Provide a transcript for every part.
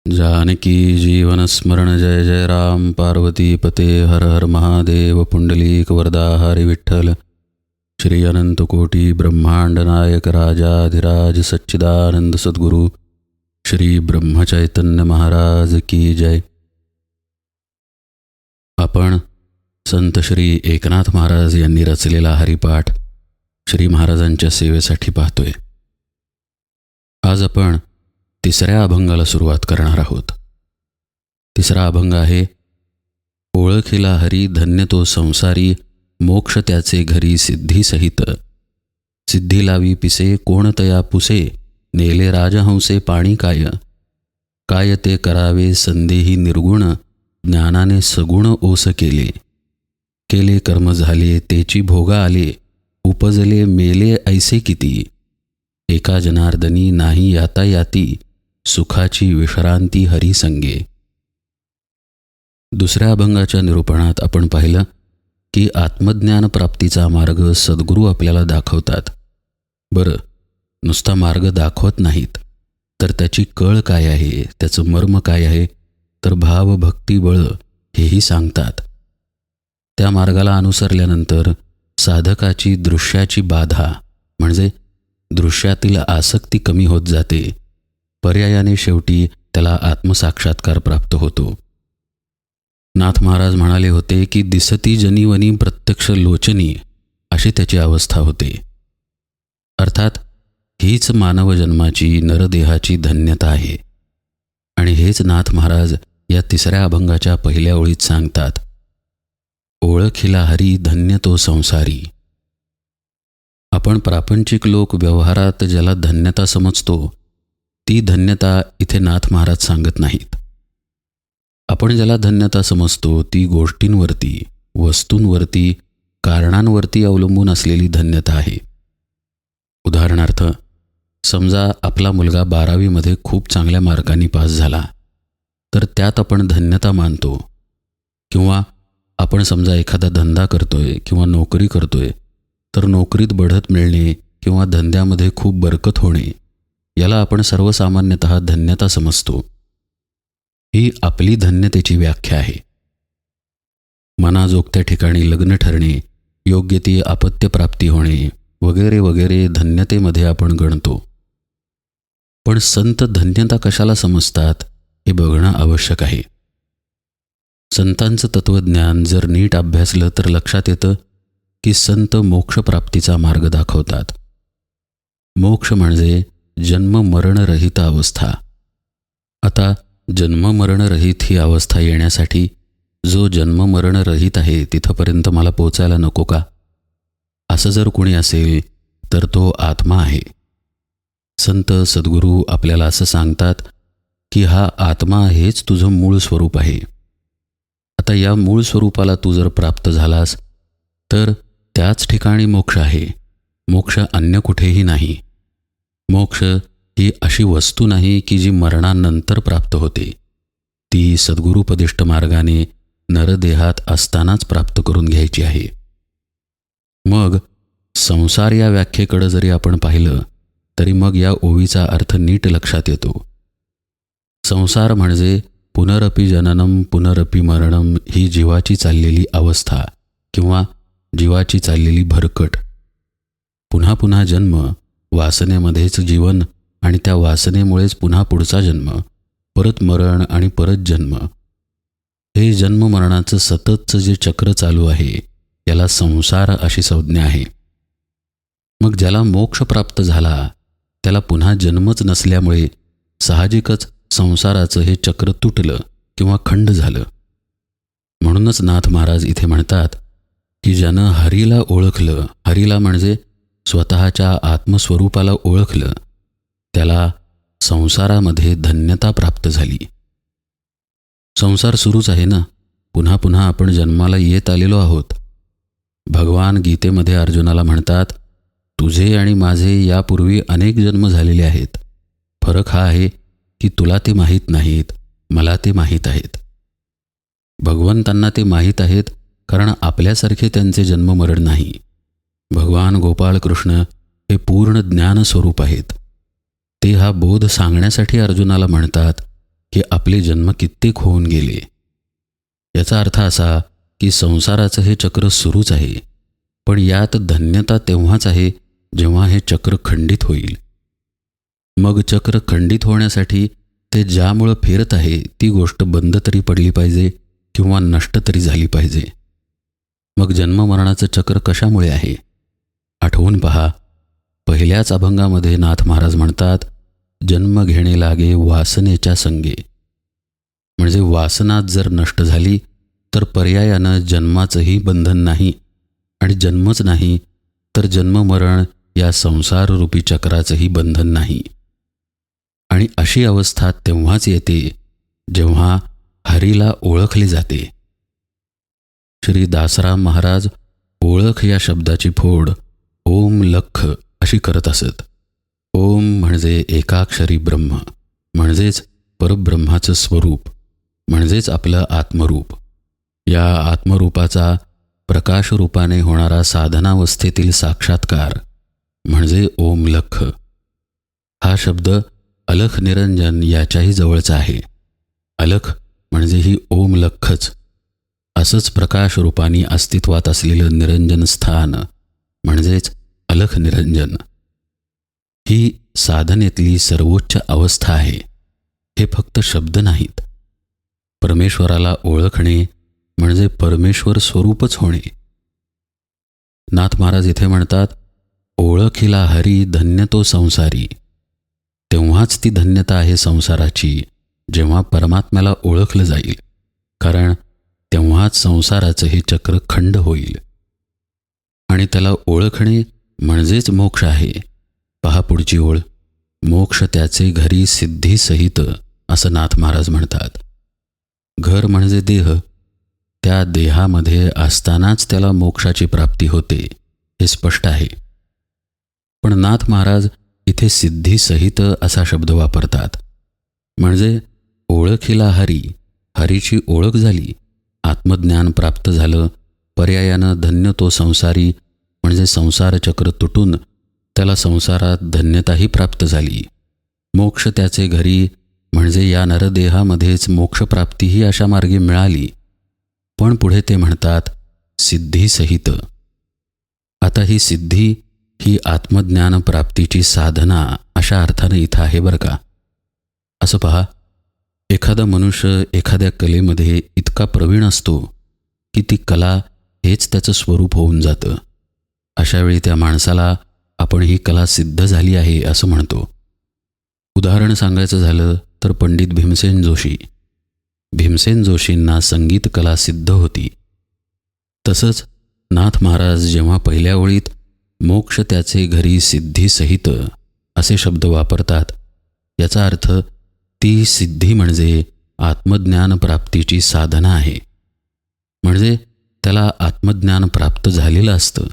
जानकी जीवन स्मरण जय जय राम पार्वती पते हर हर महादेव पुंडलीक वरदा हरि विठ्ठल श्री अनंत कोटी ब्रह्मांड नायक राजाधिराज सच्चिदानंद सद्गुरु श्री ब्रह्मचैतन्य महाराज की जय। आपण संत श्री एकनाथ महाराज यांनी रचलेला हरिपाठ श्री महाराजांच्या सेवेसाठी पाहतोय। आज आपण तिसऱ्या अभंगाला सुरुवात करणार आहोत। तिसरा अभंग आहे, ओळखिला हरी धन्य तो संसारी, मोक्ष त्याचे घरी सिद्धी सहित। सिद्धी लावी पिसे कोण तया पुसे, नेले राजहंसे पाणी काय। काय ते करावे संदेही निर्गुण, ज्ञानाने सगुण ओस केले। केले कर्म झाले तेची भोगा आले, उपजले मेले ऐसे किती। एका जनार्दनी नाही याता याती, सुखाची विश्रांती हरी संगे। दुसऱ्या अभंगाच्या निरूपणात आपण पाहिलं की आत्मज्ञान प्राप्तीचा मार्ग सद्गुरू आपल्याला दाखवतात। बरं, नुसता मार्ग दाखवत नाहीत तर त्याची कळ काय आहे, त्याचं मर्म काय आहे, तर भाव भक्ती बळ हेही सांगतात। त्या मार्गाला अनुसरल्यानंतर साधकाची दृश्याची बाधा म्हणजे दृश्यातील आसक्ती कमी होत जाते। पर्यायाने शेवटी त्याला आत्मसाक्षात्कार प्राप्त होतो। नाथ महाराज म्हणाले होते की दिसती जनीवनी प्रत्यक्ष लोचनी, अशी त्याची अवस्था होते। अर्थात हीच मानव जन्माची नरदेहाची धन्यता आहे। आणि हेच नाथ महाराज या तिसऱ्या अभंगाच्या पहिल्या ओळीत सांगतात, ओळखिला हरी धन्य तो संसारी। आपण प्रापंचिक लोक व्यवहारात ज्याला धन्यता समजतो ती धन्यता इथे नाथ महाराज सांगत नाहीत। आपण ज्याला धन्यता समजतो ती गोष्टींवरती, वस्तूंवरती, कारणांवरती अवलंबून असलेली धन्यता आहे। उदाहरणार्थ, समजा आपला मुलगा 12वीमध्ये खूप चांगल्या मार्कांनी पास झाला तर त्यात आपण धन्यता मानतो। किंवा आपण समजा एखादा धंदा करतोय किंवा नोकरी करतोय तर नोकरीत बढत मिळणे किंवा धंद्यामध्ये खूप बरकत होणे याला आपण सर्वसामान्यतः धन्यता समजतो। ही आपली धन्यतेची व्याख्या आहे। मनाजोगत्या ठिकाणी लग्न ठरणे, योग्य ती अपत्यप्राप्ती होणे वगैरे वगैरे धन्यतेमध्ये आपण गणतो। पण संत धन्यता कशाला समजतात हे बघणं आवश्यक आहे। संतांचं तत्त्वज्ञान जर नीट अभ्यासलं तर लक्षात येतं की संत मोक्षप्राप्तीचा मार्ग दाखवतात। मोक्ष म्हणजे जन्ममरणरहित अवस्था। आता जन्ममरणरहित ही अवस्था येण्यासाठी जो जन्ममरणरहित आहे तिथपर्यंत मला पोचायला नको का? असं जर कोणी असेल तर तो आत्मा आहे। संत सद्गुरू आपल्याला असं सांगतात की हा आत्मा हेच तुझं मूळ स्वरूप आहे। आता या मूळ स्वरूपाला तू जर प्राप्त झालास तर त्याच ठिकाणी मोक्ष आहे। मोक्ष अन्य कुठेही नाही। मोक्ष ही अशी वस्तू नाही की जी मरणानंतर प्राप्त होते, ती सद्गुरुपदिष्ट मार्गाने नरदेहात असतानाच प्राप्त करून घ्यायची आहे। मग संसार या व्याख्येकडे जरी आपण पाहिलं तरी मग या ओवीचा अर्थ नीट लक्षात येतो। संसार म्हणजे पुनरपि जननम पुनरपि मरणम ही जीवाची चाललेली अवस्था किंवा जीवाची चाललेली भरकट। पुन्हा पुन्हा जन्म, वासनेमध्येच जीवन आणि त्या वासनेमुळेच पुन्हा पुढचा जन्म, परत मरण आणि परत जन्म, हे जन्म मरणाचं सततचं जे चक्र चालू आहे याला संसार अशी संज्ञा आहे। मग ज्याला मोक्ष प्राप्त झाला त्याला पुन्हा जन्मच नसल्यामुळे साहजिकच संसाराचं हे चक्र तुटलं किंवा खंड झालं। म्हणूनच नाथ महाराज इथे म्हणतात की ज्यानं हरीला ओळखलं, हरीला म्हणजे स्वतःच्या आत्मस्वरूपाला ओळखलं, त्याला संसारामध्ये धन्यता प्राप्त झाली। संसार सुरूच आहे ना, पुन्हा पुन्हा आपण जन्माला येत आलेलो आहोत। भगवान गीतेमध्ये अर्जुनाला म्हणतात, तुझे आणि माझे यापूर्वी अनेक जन्म झालेले आहेत। फरक हा आहे की तुला ते माहीत नाहीत, मला ते माहीत आहेत। भगवंतांना ते माहीत आहेत कारण आपल्यासारखे त्यांचे जन्ममरण नाही। भगवान गोपाळ कृष्ण हे पूर्ण ज्ञान स्वरूप आहेत। ते हा बोध सांगण्यासाठी अर्जुनाला म्हणतात की आपले जन्म कित्येक होऊन गेले. याचा अर्थ असा की संसाराचं हे चक्र सुरूच आहे, पण यात धन्यता तेव्हाच आहे जेव्हा हे चक्र खंडित होईल. मग चक्र खंडित होण्यासाठी ते ज्यामुळं फिरत आहे ती गोष्ट बंद तरी पडली पाहिजे किंवा नष्ट तरी झाली पाहिजे. मग जन्ममरणाचं चक्र कशामुळे आहे? आठवून पहा. पहिल्याच अभंगामध्ये नाथ महाराज म्हणतात, जन्म घेणे लागे वासनेच्या संगे. म्हणजे वासनात जर नष्ट झाली तर पर्यायानं जन्माचंही बंधन नाही, आणि जन्मच नाही तर जन्ममरण या संसाररूपी चक्राचंही बंधन नाही. आणि अशी अवस्था तेव्हाच येते जेव्हा हरीला ओळखले जाते. श्री दासराम महाराज ओळख या शब्दाची फोड ओम लख अशी करत असत. ओम म्हणजे एकाक्षरी ब्रह्म, म्हणजेच परब्रह्माचं स्वरूप, म्हणजेच आपलं आत्मरूप. या आत्मरूपाचा प्रकाशरूपाने होणारा साधनावस्थेतील साक्षात्कार म्हणजे ओम लख. हा शब्द अलख निरंजन याच्याही जवळचा आहे. अलख म्हणजे ही ओम लखच. असंच प्रकाशरूपाने अस्तित्वात असलेलं निरंजन स्थान म्हणजेच अलख निरंजन. ही साधनेतली सर्वोच्च अवस्था आहे. हे फक्त शब्द नाहीत. परमेश्वराला ओळखणे म्हणजे परमेश्वर स्वरूपच होणे. नाथ महाराज इथे म्हणतात, ओळखीला हरी धन्य तो संसारी. तेव्हाच ती धन्यता आहे संसाराची जेव्हा परमात्म्याला ओळखलं जाईल, कारण तेव्हाच संसाराचं हे चक्र खंड होईल. आणि त्याला ओळखणे म्हणजेच मोक्ष आहे. पहा पुढची ओळ. मोक्ष त्याचे घरी सिद्धीसहित असं नाथ महाराज म्हणतात. घर म्हणजे देह. त्या देहामध्ये असतानाच त्याला मोक्षाची प्राप्ती होते हे स्पष्ट आहे. पण नाथ महाराज इथे सिद्धीसहित असा शब्द वापरतात. म्हणजे ओळखीला हरी, हरीची ओळख झाली, आत्मज्ञान प्राप्त झालं, पर्यायानं धन्य तो संसारी म्हणजे संसार चक्र तुटून त्याला संसारात धन्यताही प्राप्त झाली. मोक्ष त्याचे घरी म्हणजे या नरदेहामध्येच मोक्षप्राप्तीही अशा मार्गे मिळाली. पण पुढे ते म्हणतात सिद्धीसहित. आता ही सिद्धी ही आत्मज्ञान प्राप्तीची साधना अशा अर्थाने इथं आहे बरं का. असं पहा, एखादा मनुष्य एखाद्या कलेमध्ये इतका प्रवीण असतो की ती कला हेच त्याचं स्वरूप होऊन जातं. अशावेळी त्या माणसाला आपण ही कला सिद्ध झाली आहे असं म्हणतो. उदाहरण सांगायचं झालं तर पंडित भीमसेन जोशी. भीमसेन जोशींना संगीत कला सिद्ध होती. तसंच नाथ महाराज जेव्हा पहिल्या ओळीत मोक्ष त्याचे घरी सिद्धीसहित असे शब्द वापरतात, याचा अर्थ ती सिद्धी म्हणजे आत्मज्ञान प्राप्तीची साधना आहे. म्हणजे त्याला आत्मज्ञान प्राप्त झालेलं असतं,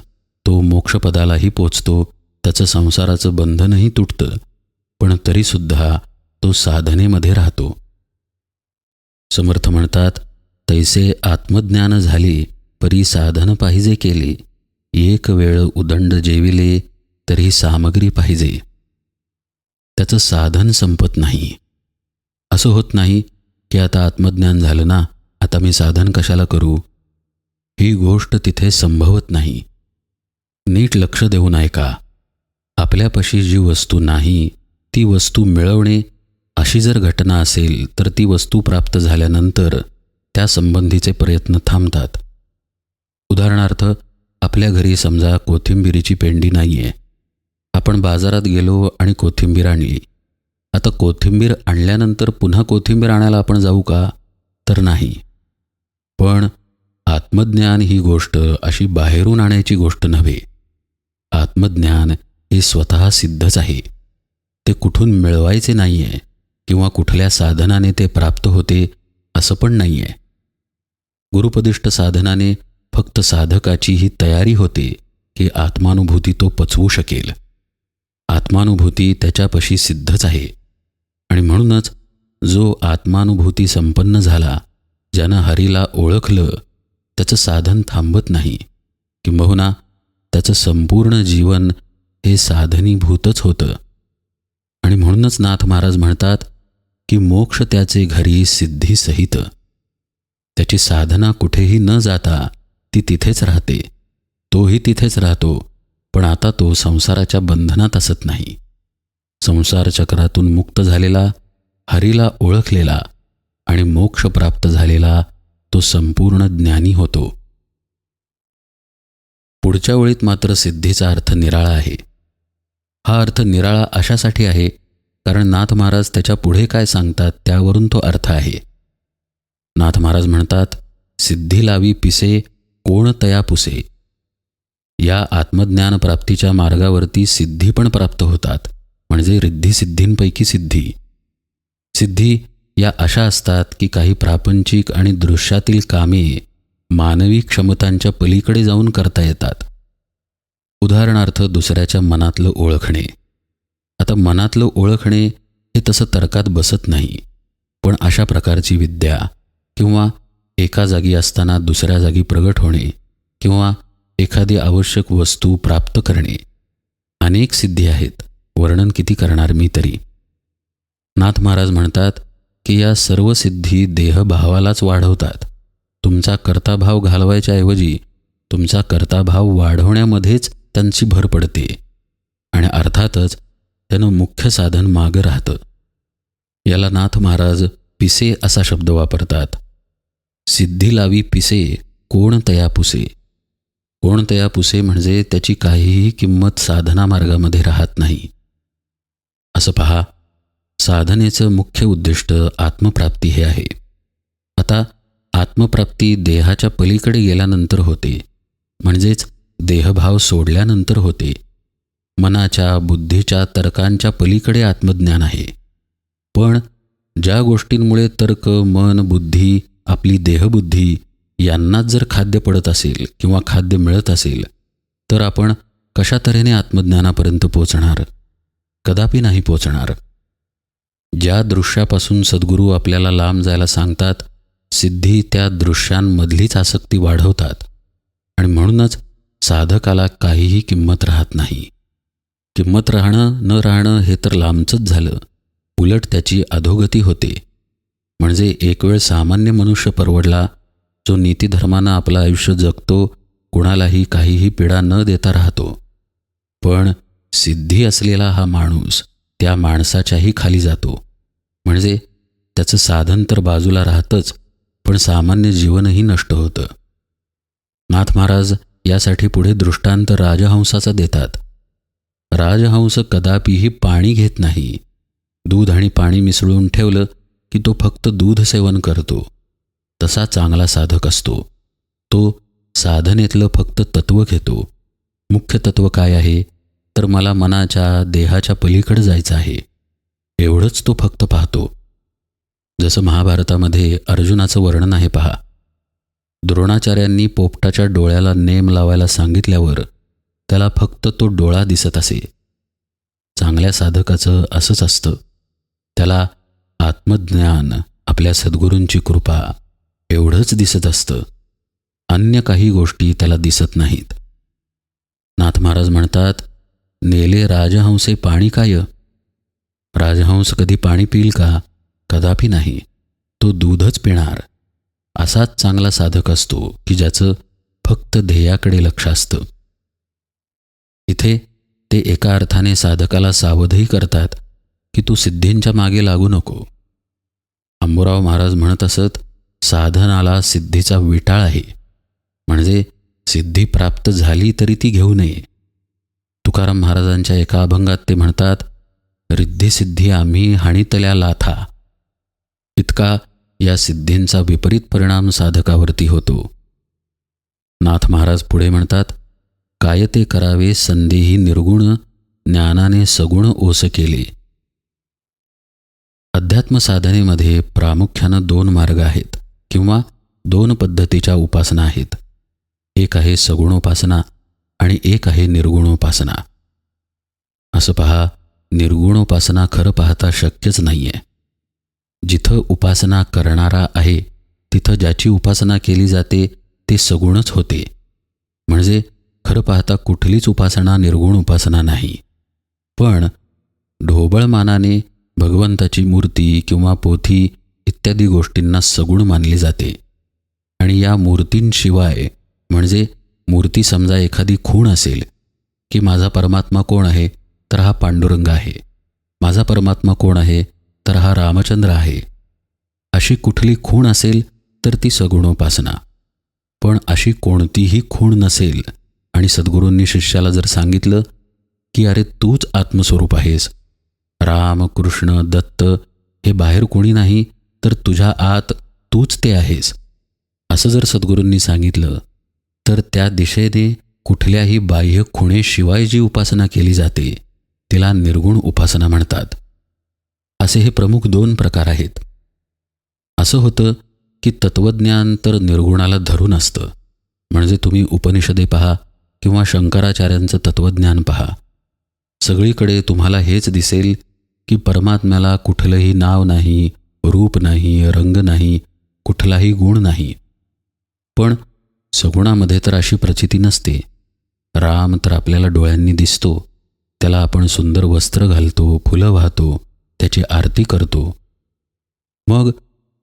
तो मोक्षपदालाही पोचतो, त्याचं संसाराचं बंधनही तुटतं, पण तरीसुद्धा तो साधनेमध्ये राहतो. समर्थ म्हणतात, तैसे आत्मज्ञान झाले परी साधन पाहिजे केले, एक वेळ उदंड जेविले तरी सामग्री पाहिजे. त्याचं साधन संपत नाही. असं होत नाही की आता आत्मज्ञान झालं ना, आता मी साधन कशाला करू. ही गोष्ट तिथे संभवत नाही. नीट लक्ष देऊन ऐका. आपल्यापाशी जी वस्तू नाही ती वस्तू मिळवणे अशी जर घटना असेल तर ती वस्तू प्राप्त झाल्यानंतर त्यासंबंधीचे प्रयत्न थांबतात. उदाहरणार्थ, आपल्या घरी समजा कोथिंबिरीची पेंडी नाही आहे. आपण बाजारात गेलो आणि कोथिंबीर आणली. आता कोथिंबीर आणल्यानंतर पुन्हा कोथिंबीर आणायला आपण जाऊ का? तर नाही. पण आत्मज्ञान ही गोष्ट अशी बाहेरून आणायची गोष्ट नव्हे. आत्मज्ञान हे स्वतः सिद्धच आहे. ते कुठून मिळवायचे नाही आहे किंवा कुठल्या साधनाने ते प्राप्त होते असं पण नाही आहे. गुरुपदिष्ट साधनाने फक्त साधकाची ही तयारी होते की आत्मानुभूती तो पचवू शकेल. आत्मानुभूती त्याच्यापाशी सिद्धच आहे. आणि म्हणूनच जो आत्मानुभूती संपन्न झाला, ज्यानं हरीला ओळखलं, त्याचं साधन थांबत नाही. किंबहुना त्याचं संपूर्ण जीवन हे साधनीभूतच होतं. आणि म्हणूनच नाथ महाराज म्हणतात, की मोक्ष त्याचे घरी सिद्धीसहित. त्याची साधना कुठेही न जाता ती तिथेच राहते. तोही तिथेच राहतो, पण आता तो संसाराच्या बंधनात असत नाही. संसार चक्रातून मुक्त झालेला, हरीला ओळखलेला आणि मोक्ष प्राप्त झालेला तो संपूर्ण ज्ञानी होतो. पुढच्या ओळीत मात्र सिद्धीचा अर्थ निराळा आहे. हा अर्थ निराळा अशासाठी आहे कारण नाथ महाराज त्याच्या पुढे काय सांगतात त्यावरून तो अर्थ आहे. नाथ महाराज म्हणतात, सिद्धी लावी पिसे कोण तया पुसे. या आत्मज्ञान प्राप्तीच्या मार्गावरती सिद्धी पण प्राप्त होतात, म्हणजे रिद्धी-सिद्धींपैकी सिद्धी. सिद्धी या अशा असतात की काही प्रापंचिक आणि दृश्यातील कामे मानवी क्षमतांच्या पलीकडे जाऊन करता येतात. उदाहरणार्थ दुसऱ्याच्या मनातलं ओळखणे. आता मनातलं ओळखणे हे तसं तर्कात बसत नाही, पण अशा प्रकारची विद्या किंवा एका जागी असताना दुसऱ्या जागी प्रगट होणे किंवा एखादी आवश्यक वस्तू प्राप्त करणे, अनेक सिद्धी आहेत. वर्णन किती करणार मी तरी. नाथ महाराज म्हणतात की या सर्व सिद्धी देहभावालाच वाढवतात. तुमचा कर्ताभाव घालवायच्या ऐवजी तुमचा कर्ताभाव वाढवण्यामध्येच त्यांची भर पडते आणि अर्थातच त्यानं मुख्य साधन मागं राहतं. याला नाथ महाराज पिसे असा शब्द वापरतात. सिद्धी लावी पिसे कोण तया पुसे. कोण तया पुसे म्हणजे त्याची काहीही किंमत साधना मार्गामध्ये राहत नाही. असं पहा, साधनेचं मुख्य उद्दिष्ट आत्मप्राप्ती हे आहे. आता आत्मप्राप्ती देहाच्या पलीकडे गेल्यानंतर होते, म्हणजेच देहभाव सोडल्यानंतर होते. मनाच्या, बुद्धीच्या, तर्कांच्या पलीकडे आत्मज्ञान आहे. पण ज्या गोष्टींमुळे तर्क, मन, बुद्धी, आपली देहबुद्धी यांनाच जर खाद्य पडत असेल किंवा खाद्य मिळत असेल, तर आपण कशा तऱ्हेने आत्मज्ञानापर्यंत पोचणार? कदापि नाही पोचणार. ज्या दृश्यापासून सद्गुरू आपल्याला लांब जायला सांगतात, सिद्धी त्या दृश्यांमधलीच आसक्ती वाढवतात आणि म्हणूनच साधकाला काहीही किंमत राहत नाही. किंमत राहणं न राहणं हे तर लांबचंच झालं, उलट त्याची अधोगती होते. म्हणजे एक वेळ सामान्य मनुष्य परवडला, जो नीतिधर्मानं आपलं आयुष्य जगतो, कुणालाही काहीही पीडा न देता राहतो. पण सिद्धी असलेला हा माणूस त्या माणसाच्याही खाली जातो. म्हणजे त्याचं साधन तर बाजूला राहतंच, पण सामान्य जीवनही नष्ट होतं. नाथ महाराज यासाठी पुढे दृष्टांत राजहंसाचा देतात. राजहंस कदापिही पाणी घेत नाही. दूध आणि पाणी मिसळून ठेवलं की तो फक्त दूध सेवन करतो. तसा चांगला साधक असतो. तो साधनेतलं फक्त तत्त्व घेतो. मुख्य तत्त्व काय आहे? तर मला मनाच्या, देहाच्या पलीकडे जायचं आहे, एवढंच तो फक्त पाहतो. जसं महाभारतामध्ये अर्जुनाचं वर्णन आहे पहा. द्रोणाचार्यांनी पोपटाच्या डोळ्याला नेम लावायला सांगितल्यावर त्याला फक्त तो डोळा दिसत असे. चांगल्या साधकाचं असंच असतं. त्याला आत्मज्ञान, आपल्या सद्गुरूंची कृपा एवढंच दिसत असतं. अन्य काही गोष्टी त्याला दिसत नाहीत. नाथ महाराज म्हणतात, नेले राजहंसे पाणी काय. राजहंस कधी पाणी पिईल का? कदापि नाही. तो दूधच पिणार. असाच चांगला साधक असतो की ज्याचं फक्त ध्येयाकडे लक्ष असतं. इथे ते एका अर्थाने साधकाला सावधही करतात की तू सिद्धींच्या मागे लागू नको. अंबुराव महाराज म्हणत असत, साधनाला सिद्धीचा विटाळ आहे, म्हणजे सिद्धी प्राप्त झाली तरी ती घेऊ नये. तुकाराम महाराजांच्या एका अभंगात ते म्हणतात, रिद्धी-सिद्धी आम्ही हाणीतल्या लाथा. इतका या सिद्धींचा विपरीत परिणाम साधकावरती होतो. नाथ महाराज पुढे म्हणतात, काय ते करावे संदेही निर्गुण, ज्ञानाने सगुण ओस केले. अध्यात्म साधनेमध्ये प्रामुख्यानं 2 मार्ग आहेत किंवा 2 पद्धतीच्या उपासना आहेत. एक आहे सगुणोपासना आणि एक आहे निर्गुणोपासना. असं पहा, निर्गुणोपासना खरं पाहता शक्यच नाही आहे. जिथं उपासना करणारा आहे तिथं ज्याची उपासना केली जाते ते सगुणच होते. म्हणजे खरं पाहता कुठलीच उपासना निर्गुण उपासना नाही. पण ढोबळ मानाने भगवंताची मूर्ती किंवा पोथी इत्यादी गोष्टींना सगुण मानली जाते. आणि या मूर्तींशिवाय, म्हणजे मूर्ती समजा एखादी खूण असेल की माझा परमात्मा कोण आहे, तर हा पांडुरंग आहे. माझा परमात्मा कोण आहे, तर हा रामचंद्र आहे. अशी कुठली खूण असेल तर ती सगुणोपासना. पण अशी कोणतीही खूण नसेल आणि सद्गुरूंनी शिष्याला जर सांगितलं की अरे तूच आत्मस्वरूप आहेस, राम, कृष्ण, दत्त हे बाहेर कोणी नाही, तर तुझ्या आत तूच ते आहेस, असं जर सद्गुरूंनी सांगितलं, तर त्या दिशेने कुठल्याही बाह्य खुणेशिवाय जी उपासना केली जाते तिला निर्गुण उपासना म्हणतात. असे हे प्रमुख 2 प्रकार आहेत. असं होतं की तत्त्वज्ञान तर निर्गुणाला धरून असतं. म्हणजे तुम्ही उपनिषदे पहा किंवा शंकराचार्यांचं तत्त्वज्ञान पहा, सगळीकडे तुम्हाला हेच दिसेल की परमात्म्याला कुठलंही नाव नाही, रूप नाही, रंग नाही, कुठलाही गुण नाही. पण सगुणामध्ये तर अशी प्रचिती नसते. राम तर आपल्याला डोळ्यांनी दिसतो, त्याला आपण सुंदर वस्त्र घालतो, फुलं वाहतो, त्याची आरती करतो. मग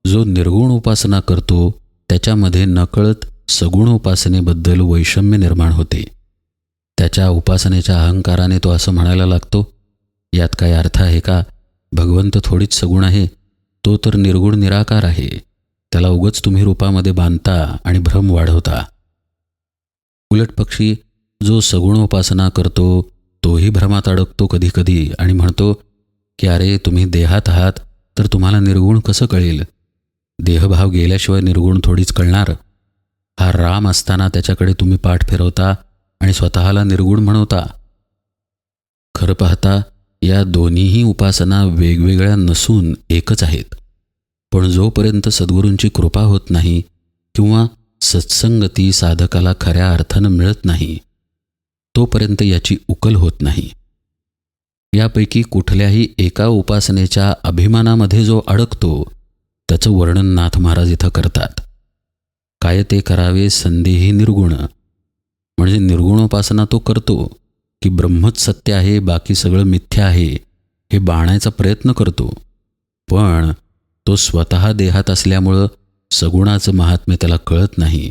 जो निर्गुण उपासना करतो त्याच्यामध्ये नकळत सगुण उपासनेबद्दल वैषम्य निर्माण होते. त्याच्या उपासनेच्या अहंकाराने तो असं म्हणायला लागतो, यात काय अर्थ आहे का? भगवंत थोडीच सगुण आहे, तो तर निर्गुण निराकार आहे. त्याला उगच तुम्ही रूपामध्ये बांधता आणि भ्रम वाढवता. उलटपक्षी जो सगुण उपासना करतो तोही भ्रमात अडकतो कधीकधी आणि म्हणतो की अरे तुम्ही देहात आहात, तर तुम्हाला निर्गुण कसं कळेल? देहभाव गेल्याशिवाय निर्गुण थोडीच कळणार. हा राम असताना त्याच्याकडे तुम्ही पाठ फिरवता आणि स्वतःला निर्गुण म्हणवता. खरं पाहता या दोन्हीही उपासना वेगवेगळ्या नसून एकच आहेत. पण जोपर्यंत सद्गुरूंची कृपा होत नाही किंवा सत्संगती साधकाला खऱ्या अर्थानं मिळत नाही, तोपर्यंत याची उकल होत नाही. यापैकी कुठल्याही एका उपासनेच्या अभिमानामध्ये जो अडकतो त्याचं वर्णन नाथ महाराज इथं करतात. काय ते करावे संदेही निर्गुण, म्हणजे निर्गुणोपासना तो करतो की ब्रह्मच सत्य आहे, बाकी सगळं मिथ्या आहे हे बाणायचा प्रयत्न करतो. पण तो स्वतः देहात असल्यामुळं सगुणाचं महात्म्य त्याला कळत नाही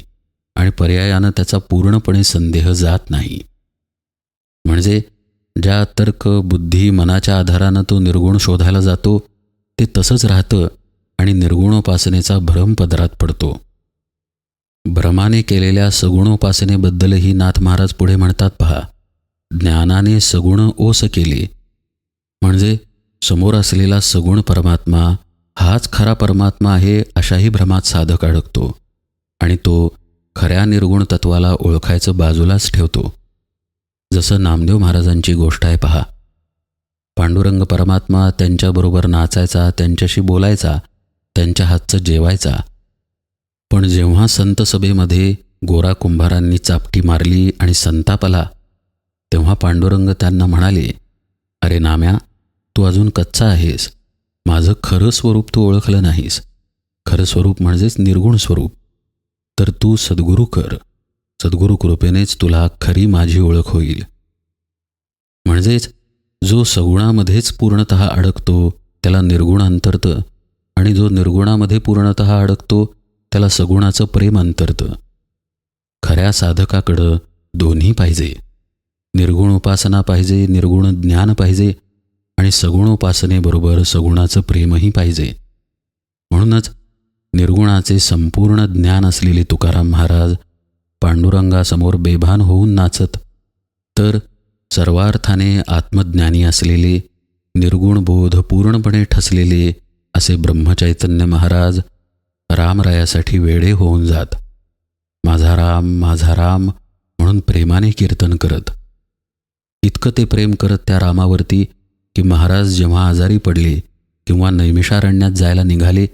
आणि पर्यायानं त्याचा पूर्णपणे संदेह जात नाही. म्हणजे ज्या तर्क, बुद्धी, मनाच्या आधारानं तो निर्गुण शोधायला जातो ते तसंच राहतं आणि निर्गुणोपासनेचा भ्रम पदरात पडतो. भ्रमाने केलेल्या सगुणोपासनेबद्दलही नाथ महाराज पुढे म्हणतात पहा, ज्ञानाने सगुण ओस केले, म्हणजे समोर असलेला सगुण परमात्मा हाच खरा परमात्मा आहे अशाही भ्रमात साधक अडकतो आणि तो खऱ्या निर्गुण तत्वाला ओळखायचं बाजूलाच ठेवतो. जसं नामदेव महाराजांची गोष्ट आहे पहा. पांडुरंग परमात्मा त्यांच्याबरोबर नाचायचा, त्यांच्याशी बोलायचा, त्यांच्या हातचं जेवायचा. पण जेव्हा संत सभेमध्ये गोरा कुंभारांनी चापटी मारली आणि संताप आला, तेव्हा पांडुरंग त्यांना म्हणाले, अरे नाम्या, तू अजून कच्चा आहेस. माझं खरं स्वरूप तू ओळखलं नाहीस. खरं स्वरूप म्हणजेच निर्गुण स्वरूप. तर तू सद्गुरू कर. सद्गुरू कृपेनेच तुला खरी माझी ओळख होईल. म्हणजेच जो सगुणामध्येच पूर्णतः अडकतो त्याला निर्गुण अंतरतं आणि जो निर्गुणामध्ये पूर्णतः अडकतो त्याला सगुणाचं प्रेम अंतरतं. खऱ्या साधकाकडं दोन्ही पाहिजे. निर्गुण उपासना पाहिजे, निर्गुण ज्ञान पाहिजे आणि सगुण उपासनेबरोबर सगुणाचं प्रेमही पाहिजे. म्हणूनच निर्गुणाचे संपूर्ण ज्ञान असलेले तुकाराम महाराज पांडुरंगासमोर बेभान होऊन नाचत, तर सर्वार्थाने आत्मज्ञानी असलेले, निर्गुण बोध पूर्णपणे ठसलेले असे ब्रह्मचैतन्य महाराज रामरायासाठी वेडे होऊन जात. माझा राम म्हणून प्रेमाने कीर्तन करत. इतकं ते प्रेम करत त्या रामावरती की महाराज जेव्हा आजारी पडले किंवा नैमिषारण्यात जायला निघाले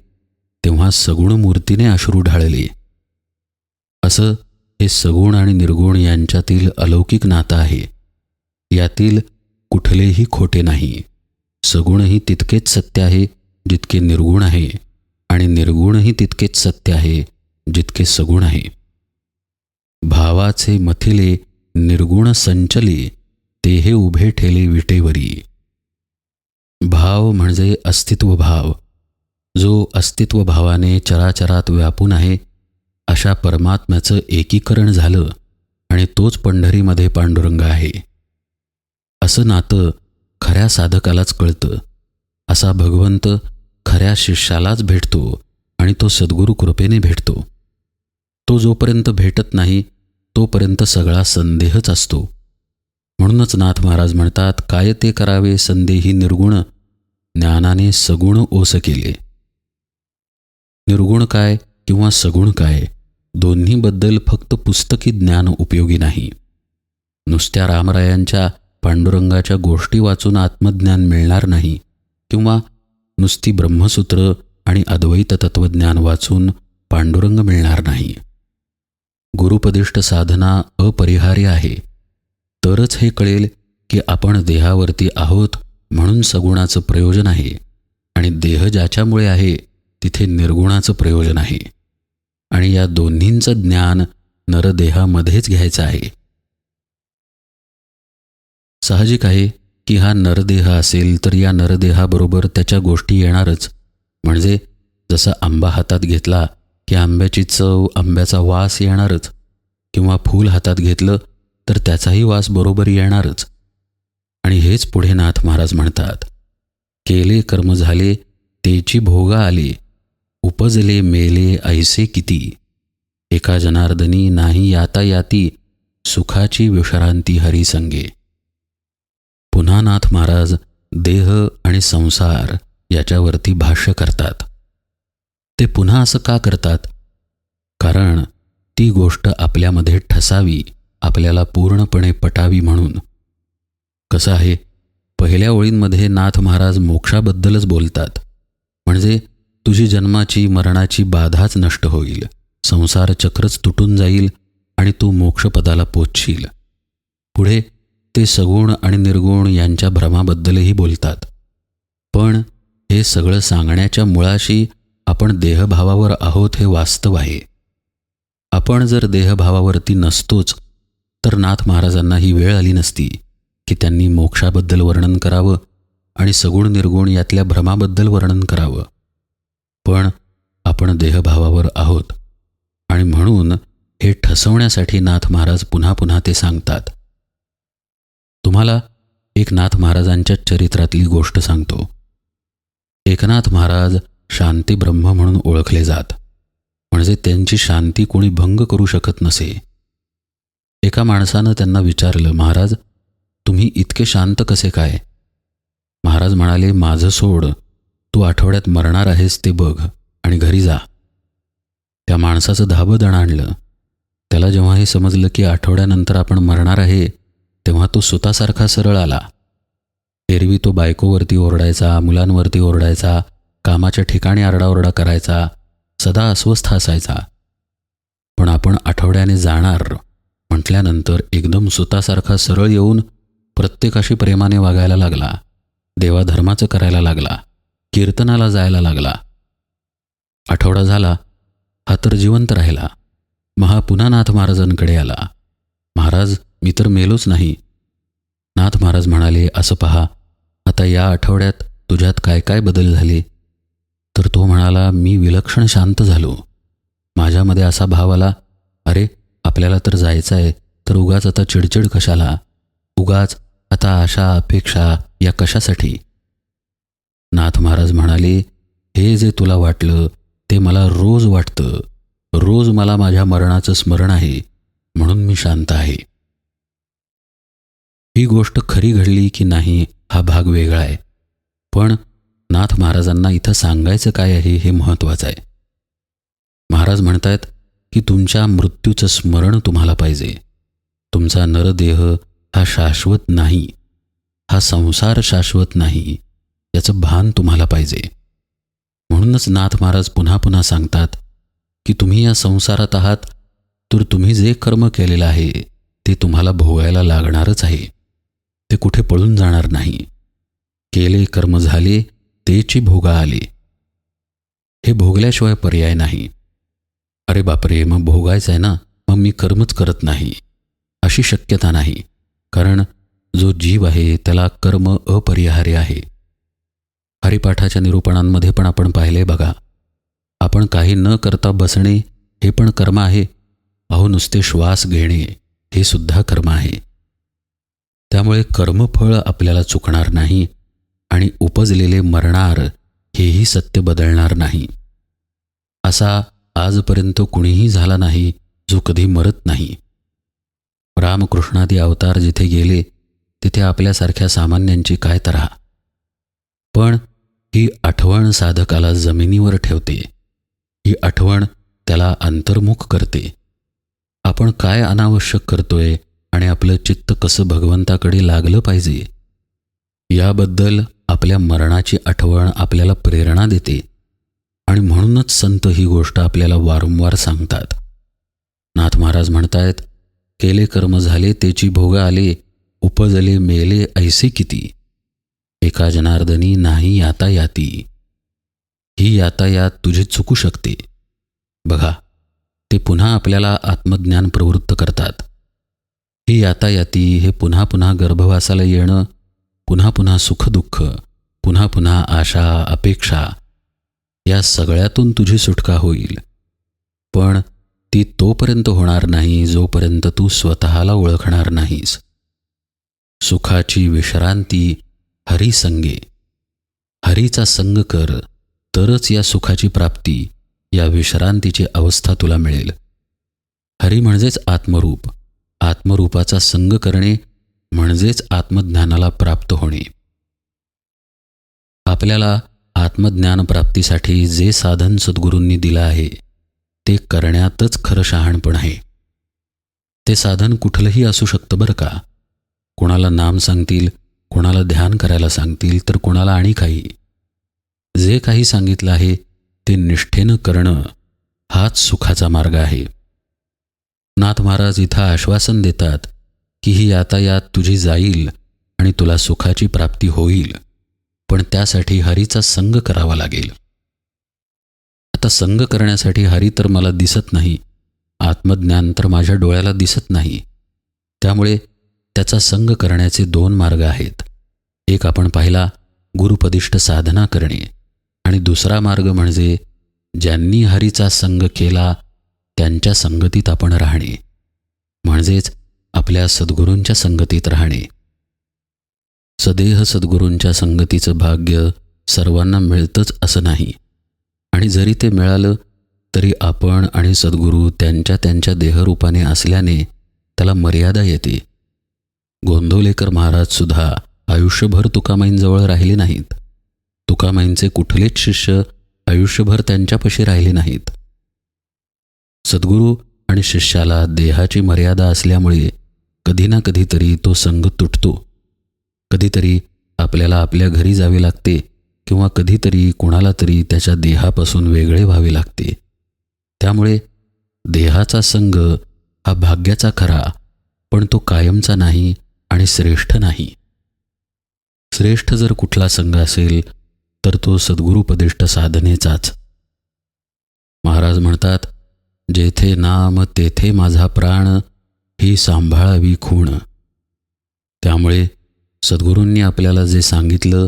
तेव्हा सगुण मूर्तीने अश्रू ढाळले. असं हे सगुण आणि निर्गुण यांच्यातील अलौकिक नातं आहे. यातील कुठलेही खोटे नाही. सगुणही तितकेच सत्य आहे जितके निर्गुण आहे आणि निर्गुणही तितकेच सत्य आहे जितके सगुण आहे. भावाचे मथिले निर्गुण संचले, ते हे उभे ठेले विटेवरी. भाव म्हणजे अस्तित्वभाव. जो अस्तित्वभावाने चराचरात व्यापून आहे, अशा परमात्म्याचं एकीकरण झालं आणि तोच पंढरीमध्ये पांडुरंग आहे. असं नातं खऱ्या साधकालाच कळतं. असा भगवंत खऱ्या शिष्यालाच भेटतो आणि तो सद्गुरू कृपेने भेटतो. तो जोपर्यंत भेटत नाही तोपर्यंत सगळा संदेहच असतो. म्हणूनच नाथ महाराज म्हणतात, काय ते करावे संदेही निर्गुण, ज्ञानाने सगुण ओस केले. निर्गुण काय किंवा सगुण काय, दोन्हीबद्दल फक्त पुस्तकी ज्ञान उपयोगी नाही. नुसत्या रामरायांच्या पांडुरंगाच्या गोष्टी वाचून आत्मज्ञान मिळणार नाही किंवा नुसती ब्रह्मसूत्र आणि अद्वैत तत्त्वज्ञान वाचून पांडुरंग मिळणार नाही. गुरुपदिष्ट साधना अपरिहार्य आहे. तरच हे कळेल की आपण देहावरती आहोत म्हणून सगुणाचं प्रयोजन आहे आणि देह ज्याच्यामुळे आहे तिथे निर्गुणाचं प्रयोजन आहे. आणि या दोन्हींचं ज्ञान नरदेहामध्येच घ्यायचं आहे. साहजिक आहे की हा नरदेह असेल तर या नरदेहाबरोबर त्याच्या गोष्टी येणारच. म्हणजे जसा आंबा हातात घेतला की आंब्याची चव, आंब्याचा वास येणारच, किंवा फूल हातात घेतलं तर त्याचाही वास बरोबर येणारच. आणि हेच पुढे नाथ महाराज म्हणतात, केले कर्म झाले तेची भोगा आले, उपजले मेले ऐसे किती, एका जनार्दनी नाही याता याती, सुखाची विश्रांती हरिसंगे. पुन्हा नाथ महाराज देह आणि संसार याच्यावरती भाष्य करतात. ते पुन्हा असं का करतात? कारण ती गोष्ट आपल्यामध्ये ठसावी, आपल्याला पूर्णपणे पटावी म्हणून. कसं आहे, पहिल्या ओळींमध्ये नाथ महाराज मोक्षाबद्दलच बोलतात. म्हणजे तुझी जन्माची मरणाची बाधाच नष्ट होईल, संसार चक्रच तुटून जाईल आणि तू मोक्षपदाला पोचशील. पुढे ते सगुण आणि निर्गुण यांच्या भ्रमाबद्दलही बोलतात. पण हे सगळं सांगण्याच्या मुळाशी आपण देहभावावर आहोत हे वास्तव आहे. आपण जर देहभावावरती नसतोच तर नाथ महाराजांना ही वेळ आली नसती की त्यांनी मोक्षाबद्दल वर्णन करावं आणि सगुण निर्गुण यातल्या भ्रमाबद्दल वर्णन करावं. पण आपण देहभावावर आहोत आणि म्हणून हे ठसवण्यासाठी नाथ महाराज पुन्हा पुन्हा ते सांगतात. तुम्हाला एक नाथ महाराजांच्या चरित्रातली गोष्ट सांगतो. एकनाथ महाराज शांती ब्रह्म म्हणून ओळखले जात. म्हणजे त्यांची शांती कोणी भंग करू शकत नसे. एका माणसानं त्यांना विचारलं, महाराज तुम्ही इतके शांत कसे काय? महाराज म्हणाले, माझं सोड, तू आठवड्यात मरणार आहेस ते बघ आणि घरी जा. त्या माणसाचं धाबं दणाणलं. त्याला जेव्हा हे समजलं की आठवड्यानंतर आपण मरणार आहे, तेव्हा तो सुतासारखा सरळ आला. एरवी तो बायकोवरती ओरडायचा, मुलांवरती ओरडायचा, कामाच्या ठिकाणी आरडाओरडा करायचा, सदा अस्वस्थ असायचा. पण आपण आठवड्याने जाणार म्हटल्यानंतर एकदम सुतासारखा सरळ येऊन प्रत्येकाशी प्रेमाने वागायला लागला, देवाधर्माचं करायला लागला, कीर्तनाला जायला लागला. आठवडा झाला, हा तर जिवंत राहिला. मग हा पुन्हा नाथ महाराजांकडे आला. महाराज मी तर मेलोच नाही. नाथ महाराज म्हणाले, असं पहा, आता या आठवड्यात तुझ्यात काय काय बदल झाले? तर तो म्हणाला, मी विलक्षण शांत झालो. माझ्यामध्ये असा भाव आला, अरे आपल्याला तर जायचं आहे, तर उगाच आता चिडचिड कशाला, उगाच आता आशा अपेक्षा या कशासाठी? नाथ महाराज म्हणाले, हे जे तुला वाटलं ते मला रोज वाटतं. रोज मला माझ्या मरणाचं स्मरण आहे, म्हणून मी शांत आहे. ही गोष्ट खरी घडली की नाही हा भाग वेगळा आहे. पण नाथ महाराजांना इथं सांगायचं काय आहे हे महत्त्वाचं आहे. महाराज म्हणतायत की तुमच्या मृत्यूचं स्मरण तुम्हाला पाहिजे. तुमचा नरदेह हा शाश्वत नाही, हा संसार शाश्वत नाही, याचं भान तुम्हाला पाहिजे. म्हणूनच नाथ महाराज पुन्हा पुन्हा सांगतात की तुम्ही या संसारात आहात, तर तुम्ही जे कर्म केलेलं आहे ते तुम्हाला भोगायला लागणारच आहे. ते कुठे पळून जाणार नाही. केले कर्म झाले तेची भोगा आले. हे भोगल्याशिवाय पर्याय नाही. अरे बापरे, मग भोगायचं आहे ना, मग मी कर्मच करत नाही, अशी शक्यता नाही. कारण जो जीव आहे त्याला कर्म अपरिहार्य आहे. हरिपाठाच्या निरूपणांमध्ये पण आपण पाहिले बघा, आपण काही न करता बसणे हे पण कर्म आहे. अहो, नुसते श्वास घेणे हे सुद्धा कर्म आहे. त्यामुळे कर्मफळ आपल्याला चुकणार नाही आणि उपजलेले मरणार हेही सत्य बदलणार नाही. असा आजपर्यंत कुणीही झाला नाही जो कधी मरत नाही. रामकृष्णादी अवतार जिथे गेले तिथे आपल्यासारख्या सामान्यांची काय तऱ्हा. पण ही आठवण साधकाला जमिनीवर ठेवते. ही आठवण त्याला अंतर्मुख करते. आपण काय अनावश्यक करतोय आणि आपलं चित्त कसं भगवंताकडे लागलं पाहिजे याबद्दल आपल्या मरणाची आठवण आपल्याला प्रेरणा देते. आणि म्हणूनच संत ही गोष्ट आपल्याला वारंवार सांगतात. नाथ महाराज म्हणतायत, केले कर्म झाले तेची भोग आले, उपजले मेले ऐसे किती, एका जनार्दनी नाही यातायाती. ही यातायात तुझी चुकू शकते. बघा, ते पुन्हा आपल्याला आत्मज्ञान प्रवृत्त करतात. ही यातायाती हे पुन्हा पुन्हा गर्भवासाला येणं, पुन्हा पुन्हा सुखदुःख, पुन्हा पुन्हा आशा अपेक्षा, या सगळ्यातून तुझी सुटका होईल. पण ती तोपर्यंत होणार नाही जोपर्यंत तू स्वतःला ओळखणार नाहीस. सुखाची विश्रांती हरिसंगे. हरीचा संग कर, तरच या सुखाची प्राप्ती, या विश्रांतीची अवस्था तुला मिळेल. हरी म्हणजेच आत्मरूप. आत्मरूपाचा संग करणे म्हणजेच आत्मज्ञानाला प्राप्त होणे. आपल्याला आत्मज्ञान प्राप्तीसाठी जे साधन सद्गुरूंनी दिलं आहे ते करण्यातच खरं शहाणपण आहे. ते साधन कुठलंही असू शकतं बरं का. कोणाला नाम सांगतील, कोणाला ध्यान करायला सांगतील, तर कोणाला आणि काही. जे काही सांगितलं आहे ते निष्ठेनं करणं हाच सुखाचा मार्ग आहे. नाथ महाराज इथं आश्वासन देतात की ही यातायात तुझी जाईल आणि तुला सुखाची प्राप्ती होईल. पण त्यासाठी हरीचा संग करावा लागेल. आता संग करण्यासाठी हरी तर मला दिसत नाही, आत्मज्ञान तर माझ्या डोळ्याला दिसत नाही. त्यामुळे त्याचा संग करण्याचे दोन मार्ग आहेत. एक आपण पाहिला, गुरुपदिष्ट साधना करणे, आणि दुसरा मार्ग म्हणजे ज्यांनी हरीचा संग केला त्यांच्या संगतीत आपण राहणे, म्हणजेच आपल्या सद्गुरूंच्या संगतीत राहणे. सदेह सद्गुरूंच्या संगतीचं भाग्य सर्वांना मिळतंच असं नाही. आणि जरी ते मिळालं तरी आपण आणि सद्गुरू त्यांच्या त्यांच्या देहरूपाने असल्याने त्याला मर्यादा येते. गोंदवलेकर महाराजसुद्धा आयुष्यभर तुकामाईंजवळ राहिले नाहीत. तुकामाईंचे कुठलेच शिष्य आयुष्यभर त्यांच्यापाशी राहिले नाहीत. सद्गुरू आणि शिष्याला देहाची मर्यादा असल्यामुळे कधी ना कधीतरी तो संग तुटतो. कधीतरी आपल्याला आपल्या घरी जावे लागते किंवा कधीतरी कोणाला तरी त्याच्या देहापासून वेगळे व्हावे लागते. त्यामुळे देहाचा संग हा भाग्याचा खरा, पण तो कायमचा नाही आणि श्रेष्ठ नाही. श्रेष्ठ जर कुठला संग असेल तर तो सद्गुरुपदिष्ट साधनेचाच. महाराज म्हणतात, जेथे नाम तेथे माझा प्राण, ही सांभाळावी खूण. त्यामुळे सद्गुरूंनी आपल्याला जे सांगितलं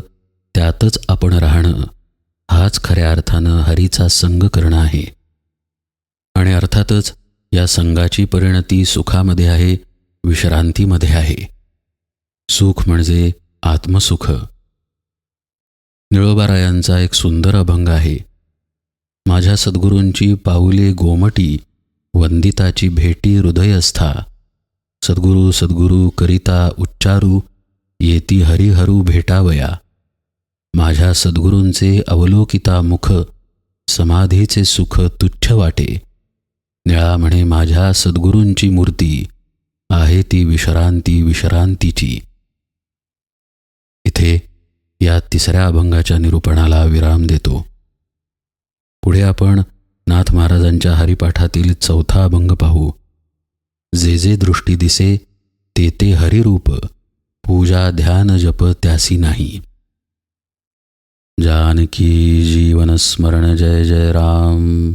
त्यातच आपण राहणं हाच खऱ्या अर्थानं हरीचा संग करणं आहे. आणि अर्थातच या संघाची परिणती सुखामध्ये आहे, विश्रांतीमध्ये आहे. सुख म्हणजे आत्मसुख. निळोबारायांचा एक सुंदर अभंग आहे. माझ्या सद्गुरूंची पाऊले गोमटी, वंदिताची भेटी हृदयस्था. सद्गुरू सद्गुरू करिता उच्चारू, येती हरिहरू भेटावया. माझ्या सद्गुरूंचे अवलोकिता मुख, समाधीचे सुख तुच्छ वाटे. निळा म्हणे माझ्या सद्गुरूंची मूर्ती, आहे ती विश्रांती विश्रांतीची. इथे या तिसऱ्या अभंगाच्या निरूपणाला विराम देतो. पुढे आपण नाथ महाराजांच्या हरिपाठातील चौथा अभंग पाहू. जे जे दृष्टी दिसे ते ते हरिरूप, पूजा ध्यान जप त्यासी नाही. जानकी जीवन स्मरण जय जय राम.